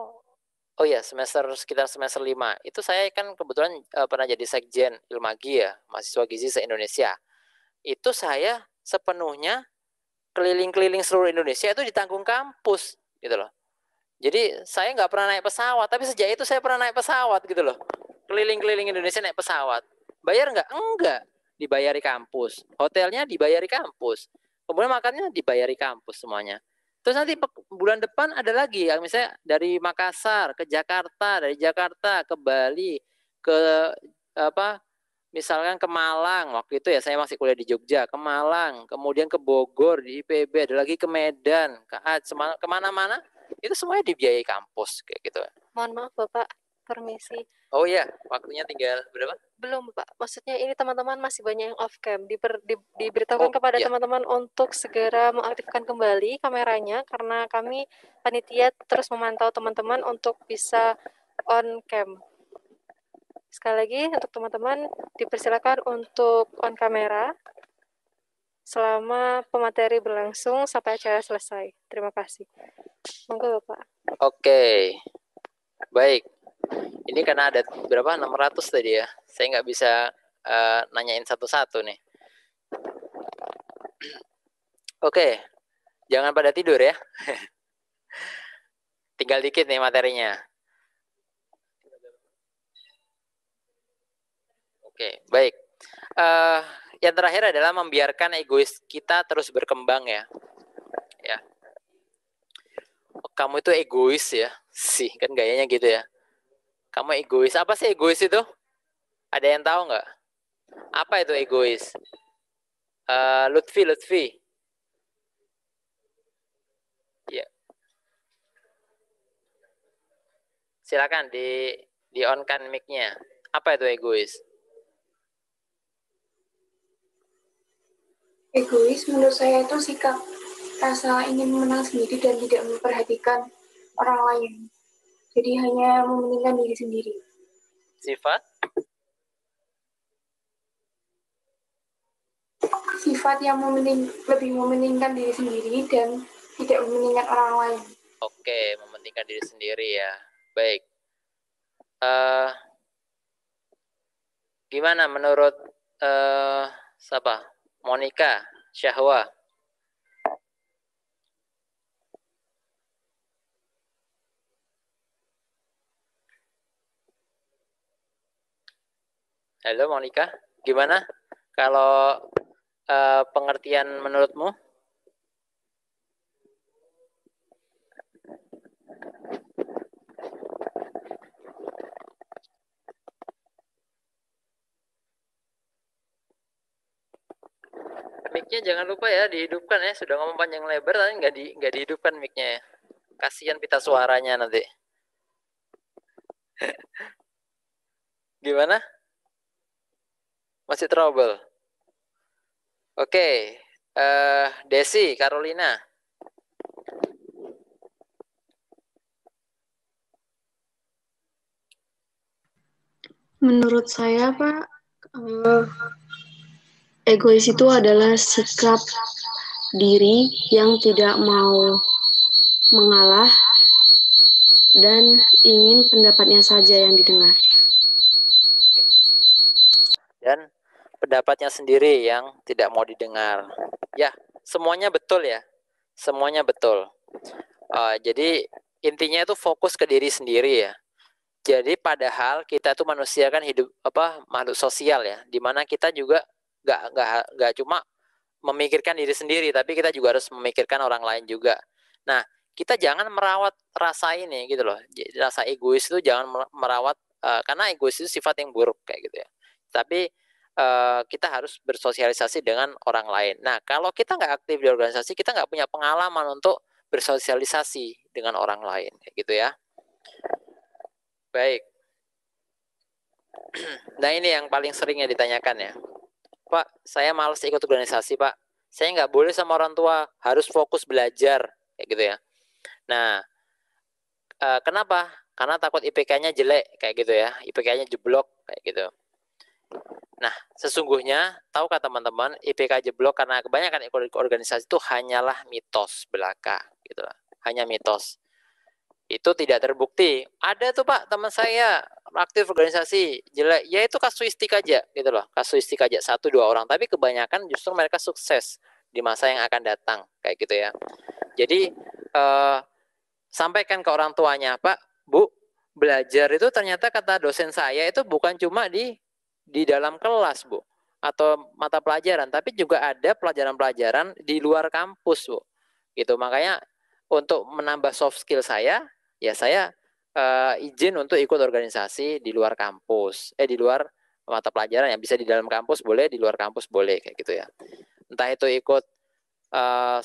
sekitar semester 5. Itu saya kan kebetulan pernah jadi sekjen Ilmagi ya, mahasiswa gizi se-Indonesia. Itu saya sepenuhnya keliling-keliling seluruh Indonesia itu ditanggung kampus gitu loh. Jadi saya nggak pernah naik pesawat, tapi sejak itu saya pernah naik pesawat gitu loh. Keliling-keliling Indonesia naik pesawat. Bayar nggak? Enggak. Dibayari kampus. Hotelnya dibayari kampus. Kemudian makannya dibayari kampus semuanya. Terus nanti bulan depan ada lagi, misalnya dari Makassar ke Jakarta, dari Jakarta ke Bali, ke misalkan ke Malang, waktu itu ya saya masih kuliah di Jogja, ke Malang, kemudian ke Bogor, di IPB, ada lagi ke Medan, ke Aceh, kemana-mana, itu semuanya dibiayai kampus kayak gitu. Mohon maaf Bapak, permisi. Oh iya, waktunya tinggal berapa? Belum Pak, maksudnya ini teman-teman masih banyak yang off cam. Diberitahukan kepada teman-teman untuk segera mengaktifkan kembali kameranya karena kami panitia terus memantau teman-teman untuk bisa on cam. Sekali lagi untuk teman-teman dipersilakan untuk on kamera selama pemateri berlangsung sampai acara selesai. Terima kasih. Monggo Bapak. Oke, baik. Ini karena ada berapa? 600 tadi ya. Saya nggak bisa nanyain satu-satu nih. Oke, jangan pada tidur ya. Tinggal dikit nih materinya. Oke, baik. Yang terakhir adalah membiarkan egois kita terus berkembang ya. Ya. Kamu itu egois ya, sih kan gayanya gitu ya. Kamu egois. Apa sih egois itu? Ada yang tahu nggak? Apa itu egois? Lutfi. Ya. Silakan di on kan mic-nya. Apa itu egois? Egois menurut saya itu sikap rasa ingin menang sendiri dan tidak memperhatikan orang lain. Jadi hanya mementingkan diri sendiri. Sifat? Sifat yang lebih mementingkan diri sendiri dan tidak mementingkan orang lain. Oke, mementingkan diri sendiri ya. Baik. Gimana menurut siapa? Monica, Syahwa. Halo Monica, gimana kalau pengertian menurutmu? Mic-nya jangan lupa ya dihidupkan ya. Sudah ngomong panjang lebar tapi nggak dihidupkan mic-nya ya. Kasihan pita suaranya nanti. Gimana? Masih trouble. Oke, Desi, Carolina. Menurut saya, Pak, egois itu adalah sikap diri yang tidak mau mengalah dan ingin pendapatnya saja yang didengar. Dan pendapatnya sendiri yang tidak mau didengar. Ya, semuanya betul ya. Semuanya betul. Jadi intinya itu fokus ke diri sendiri ya. Jadi padahal kita itu manusia kan hidup makhluk sosial ya, dimana kita juga nggak cuma memikirkan diri sendiri, tapi kita juga harus memikirkan orang lain juga. Nah, kita jangan merawat rasa ini gitu loh. Rasa egois itu jangan merawat karena egois itu sifat yang buruk kayak gitu ya. Tapi kita harus bersosialisasi dengan orang lain. Nah, kalau kita nggak aktif di organisasi, kita nggak punya pengalaman untuk bersosialisasi dengan orang lain kayak gitu ya. Baik. Nah ini yang paling seringnya ditanyakan ya. Pak, saya malas ikut organisasi Pak. Saya nggak boleh sama orang tua, harus fokus belajar kayak gitu ya. Nah, kenapa? Karena takut IPK-nya jelek kayak gitu ya. IPK-nya jeblok kayak gitu. Nah, sesungguhnya tahukah teman-teman, IPK jeblok karena kebanyakan ikut organisasi itu hanyalah mitos belaka gitu lah. Hanya mitos. Itu tidak terbukti. Ada tuh Pak, teman saya aktif organisasi jelek, ya itu kasuistik aja gitu loh. Kasuistik aja 1-2 orang, tapi kebanyakan justru mereka sukses di masa yang akan datang kayak gitu ya. Jadi sampaikan ke orang tuanya, Pak, Bu, belajar itu ternyata kata dosen saya itu bukan cuma di dalam kelas, Bu, atau mata pelajaran, tapi juga ada pelajaran-pelajaran di luar kampus, Bu. Gitu. Makanya untuk menambah soft skill saya, ya saya izin untuk ikut organisasi di luar kampus, di luar mata pelajaran, yang bisa di dalam kampus boleh, di luar kampus boleh kayak gitu ya. Entah itu ikut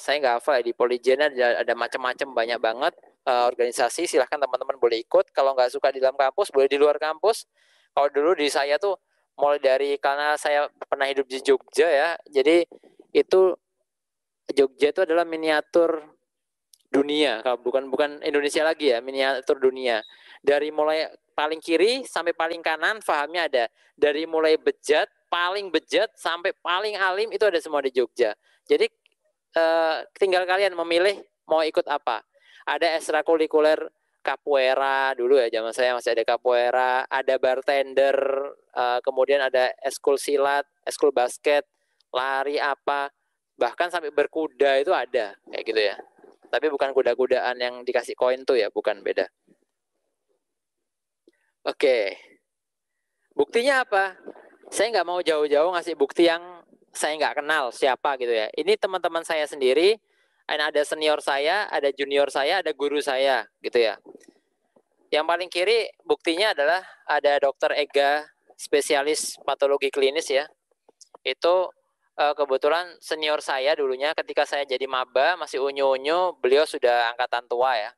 saya nggak hafal, di Polijen ada macam-macam, banyak banget organisasi, silahkan teman-teman boleh ikut. Kalau nggak suka di dalam kampus, boleh di luar kampus. Kalau dulu di saya tuh mulai dari, karena saya pernah hidup di Jogja ya, jadi itu Jogja itu adalah miniatur dunia, kalau bukan Indonesia lagi ya, miniatur dunia. Dari mulai paling kiri sampai paling kanan fahamnya ada. Dari mulai bejat, paling bejat sampai paling alim itu ada semua di Jogja. Jadi tinggal kalian memilih mau ikut apa. Ada ekstrakurikuler capoeira dulu ya, zaman saya masih ada capoeira, ada bartender, kemudian ada eskul silat, eskul basket, lari apa, bahkan sampai berkuda itu ada kayak gitu ya. Tapi bukan kuda-kudaan yang dikasih koin tuh ya, bukan, beda. Oke. Buktinya apa? Saya nggak mau jauh-jauh ngasih bukti yang saya nggak kenal siapa gitu ya. Ini teman-teman saya sendiri, ada senior saya, ada junior saya, ada guru saya gitu ya. Yang paling kiri buktinya adalah ada Dr. Ega, spesialis patologi klinis ya. Itu kebetulan senior saya dulunya ketika saya jadi maba, masih unyu-unyu, beliau sudah angkatan tua ya.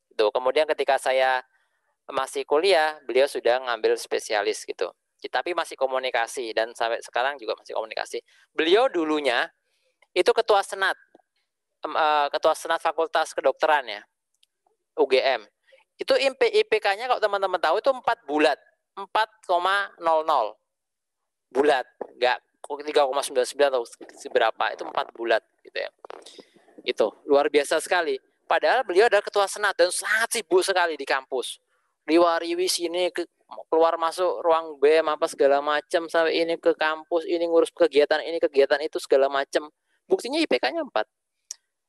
Gitu. Kemudian ketika saya masih kuliah, beliau sudah ngambil spesialis gitu. Tapi masih komunikasi dan sampai sekarang juga masih komunikasi. Beliau dulunya itu ketua senat Fakultas Kedokteran ya, UGM. Itu IPK-nya kalau teman-teman tahu itu 4 bulat, 4,00 bulat, enggak 3,99 atau seberapa, itu 4 bulat gitu ya. Itu luar biasa sekali. Padahal beliau adalah ketua senat dan sangat sibuk sekali di kampus. Riwa-riwi sini keluar masuk ruang BEM apa segala macam, sampai ini ke kampus, ini ngurus kegiatan ini kegiatan itu segala macam. Buktinya IPK-nya 4.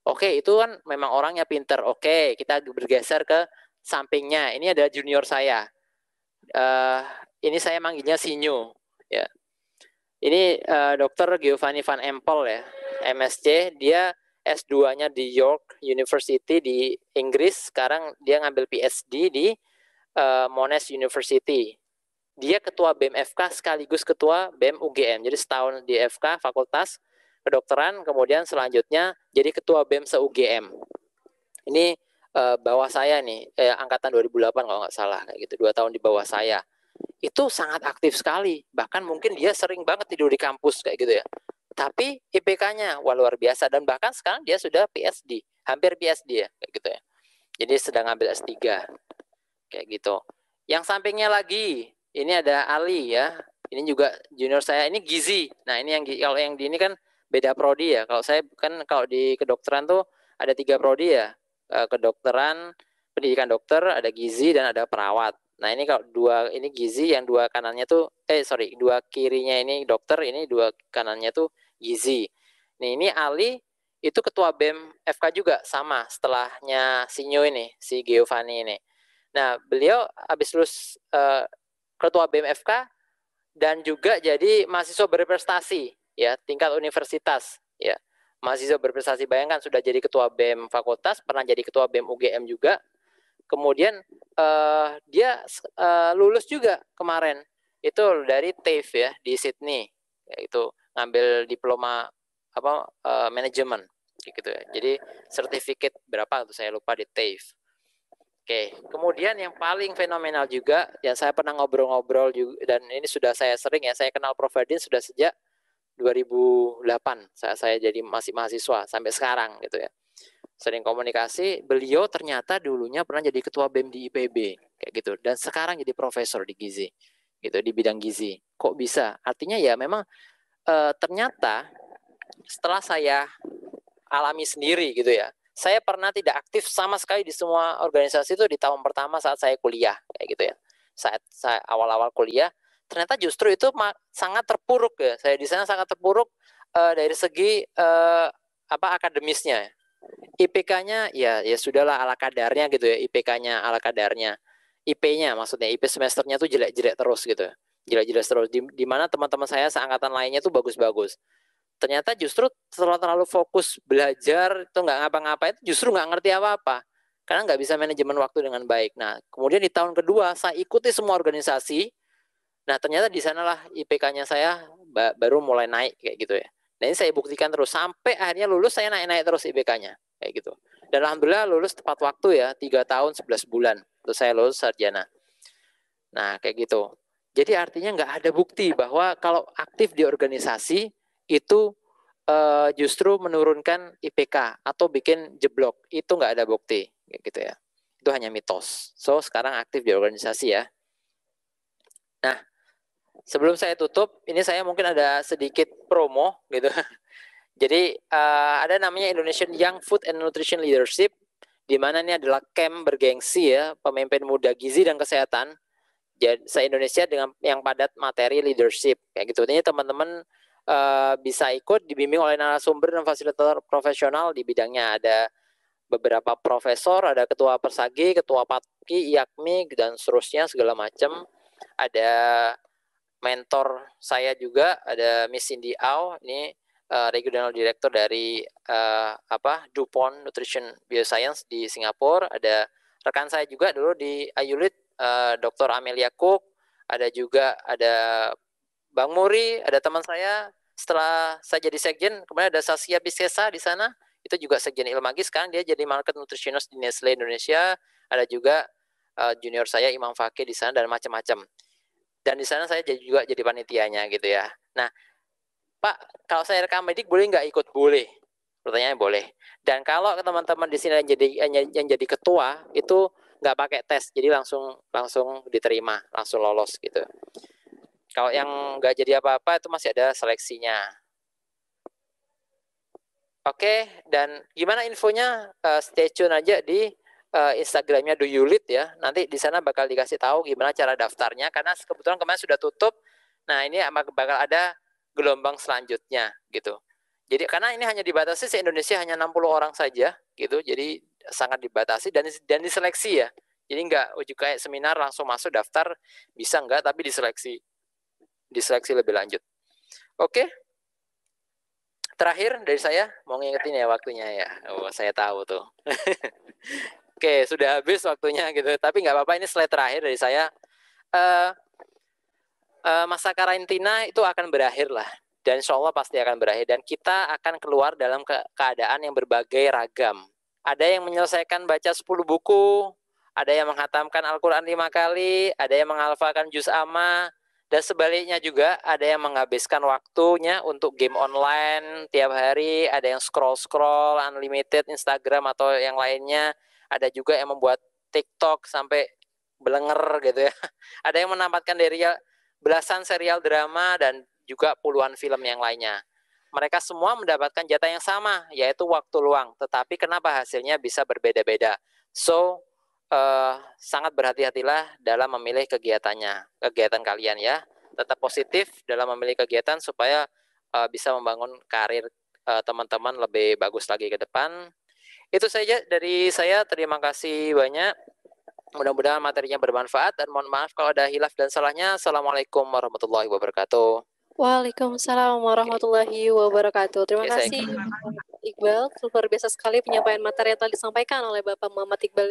Oke, itu kan memang orangnya pinter. Oke, kita bergeser ke sampingnya. Ini ada junior saya. Ini saya manggilnya Sinyo ya. Ini Dr. Giovanni Van Empel ya, MSc, dia S2-nya di York University di Inggris, sekarang dia ngambil PhD di Monash University. Dia ketua BEM FK sekaligus ketua BEM UGM. Jadi setahun di FK Fakultas Kedokteran, kemudian selanjutnya jadi ketua BEM se-UGM. Ini bawah saya nih, angkatan 2008 kalau nggak salah kayak gitu, 2 tahun di bawah saya. Itu sangat aktif sekali, bahkan mungkin dia sering banget tidur di kampus kayak gitu ya. Tapi IPK-nya wah luar biasa, dan bahkan sekarang dia sudah PhD, hampir PhD ya kayak gitu ya. Jadi sedang ngambil S3 kayak gitu. Yang sampingnya lagi ini ada Ali ya, ini juga junior saya, ini Gizi. Nah ini kalau yang di ini kan beda prodi ya. Kalau saya kan kalau di kedokteran tuh ada 3 prodi ya, kedokteran, pendidikan dokter, ada gizi dan ada perawat. Nah ini kalau 2 ini gizi, yang 2 kanannya tuh 2 kirinya ini dokter, ini 2 kanannya tuh gizi. Nih ini Ali itu ketua BEM FK juga, sama setelahnya Sinyo ini, si Giovanni ini. Nah beliau habis lulus ketua BEM FK dan juga jadi mahasiswa berprestasi ya, tingkat universitas ya. Mahasiswa berprestasi, bayangkan sudah jadi ketua BEM fakultas, pernah jadi ketua BEM UGM juga. Kemudian dia lulus juga kemarin itu dari TAFE ya di Sydney, itu ngambil diploma manajemen gitu ya. Jadi sertifikat berapa tuh saya lupa di TAFE. Oke, kemudian yang paling fenomenal juga yang saya pernah ngobrol-ngobrol juga, dan ini sudah saya sering ya, saya kenal Prof Ferdin sudah sejak 2008 saya jadi masih mahasiswa sampai sekarang gitu ya. Sering komunikasi, beliau ternyata dulunya pernah jadi ketua BEM di IPB kayak gitu, dan sekarang jadi profesor di gizi gitu, di bidang gizi. Kok bisa? Artinya ya memang ternyata setelah saya alami sendiri gitu ya, saya pernah tidak aktif sama sekali di semua organisasi itu di tahun pertama saat saya kuliah kayak gitu ya. Saat saya awal-awal kuliah, ternyata justru itu sangat terpuruk ya. Saya di sana sangat terpuruk dari segi akademisnya. IPK-nya ya sudahlah ala kadarnya gitu ya, IPK-nya ala kadarnya. IP-nya maksudnya IP semesternya tuh jelek-jelek terus gitu. Jelek-jelek terus di mana teman-teman saya seangkatan lainnya tuh bagus-bagus. Ternyata justru setelah terlalu fokus belajar itu nggak ngapa-ngapain, justru nggak ngerti apa-apa. Karena nggak bisa manajemen waktu dengan baik. Nah, kemudian di tahun kedua saya ikuti semua organisasi. Nah, ternyata di sanalah IPK-nya saya baru mulai naik kayak gitu ya. Nah, ini saya buktikan terus sampai akhirnya lulus saya naik-naik terus IPK-nya kayak gitu. Dan alhamdulillah lulus tepat waktu ya, 3 tahun 11 bulan. Terus saya lulus sarjana. Nah, kayak gitu. Jadi artinya nggak ada bukti bahwa kalau aktif di organisasi itu justru menurunkan IPK atau bikin jeblok. Itu nggak ada bukti, gitu ya. Itu hanya mitos. So sekarang aktif di organisasi ya. Nah, sebelum saya tutup, ini saya mungkin ada sedikit promo gitu. Jadi ada namanya Indonesian Young Food and Nutrition Leadership, di mana ini adalah camp bergengsi ya, pemimpin muda gizi dan kesehatan se-Indonesia dengan yang padat materi leadership kayak gitu. Ini teman-teman bisa ikut, dibimbing oleh narasumber dan fasilitator profesional di bidangnya. Ada beberapa profesor, ada ketua Persagi, ketua Patki, IAKMI, dan seterusnya segala macam. Ada mentor saya juga, ada Miss Cindy Au, ini regional director dari DuPont Nutrition Bioscience di Singapura. Ada rekan saya juga dulu di Ayulit, Dr. Amelia Cook. Ada Bang Muri, ada teman saya setelah saya jadi sekjen, kemudian ada Saskia Biskesa di sana, itu juga sekjen Ilmagi, sekarang dia jadi market nutritionist di Nestle Indonesia. Ada juga junior saya Imam Fakih di sana dan macam-macam. Dan di sana saya juga jadi panitianya gitu ya. Nah, Pak, kalau saya rekam medik boleh nggak ikut? Boleh. Pertanyaannya boleh. Dan kalau teman-teman di sini yang jadi ketua itu nggak pakai tes, jadi langsung diterima, langsung lolos gitu. Kalau yang nggak jadi apa-apa itu masih ada seleksinya. Oke, dan gimana infonya? Stay tune aja di Instagramnya Do You Lead ya. Nanti di sana bakal dikasih tahu gimana cara daftarnya. Karena kebetulan kemarin sudah tutup. Nah ini bakal ada gelombang selanjutnya gitu. Jadi karena ini hanya dibatasi se-Indonesia hanya 60 orang saja gitu. Jadi sangat dibatasi dan diseleksi ya. Jadi nggak ujuk kayak seminar langsung masuk daftar, bisa nggak, tapi diseleksi lebih lanjut. Oke. Terakhir dari saya, mau ngingetin ya waktunya ya. Oh, saya tahu tuh. Oke, sudah habis waktunya gitu. Tapi nggak apa-apa, ini slide terakhir dari saya. Masa karantina itu akan berakhir lah. Dan insya Allah pasti akan berakhir. Dan kita akan keluar dalam keadaan yang berbagai ragam. Ada yang menyelesaikan baca 10 buku, ada yang menghatamkan Al-Quran 5 kali, ada yang menghafalkan juz amma, dan sebaliknya juga ada yang menghabiskan waktunya untuk game online tiap hari, ada yang scroll unlimited Instagram atau yang lainnya, ada juga yang membuat TikTok sampai belenger gitu ya. Ada yang menampatkan dari belasan serial drama dan juga puluhan film yang lainnya. Mereka semua mendapatkan jatah yang sama, yaitu waktu luang. Tetapi kenapa hasilnya bisa berbeda-beda? So, sangat berhati-hatilah dalam memilih kegiatan kalian ya. Tetap positif dalam memilih kegiatan supaya bisa membangun karir teman-teman lebih bagus lagi ke depan. Itu saja dari saya. Terima kasih banyak. Mudah-mudahan materinya bermanfaat dan mohon maaf kalau ada hilaf dan salahnya. Assalamualaikum warahmatullahi wabarakatuh. Waalaikumsalam warahmatullahi wabarakatuh. Terima kasih Iqbal, luar biasa sekali penyampaian materi yang telah disampaikan oleh Bapak Muhammad Iqbal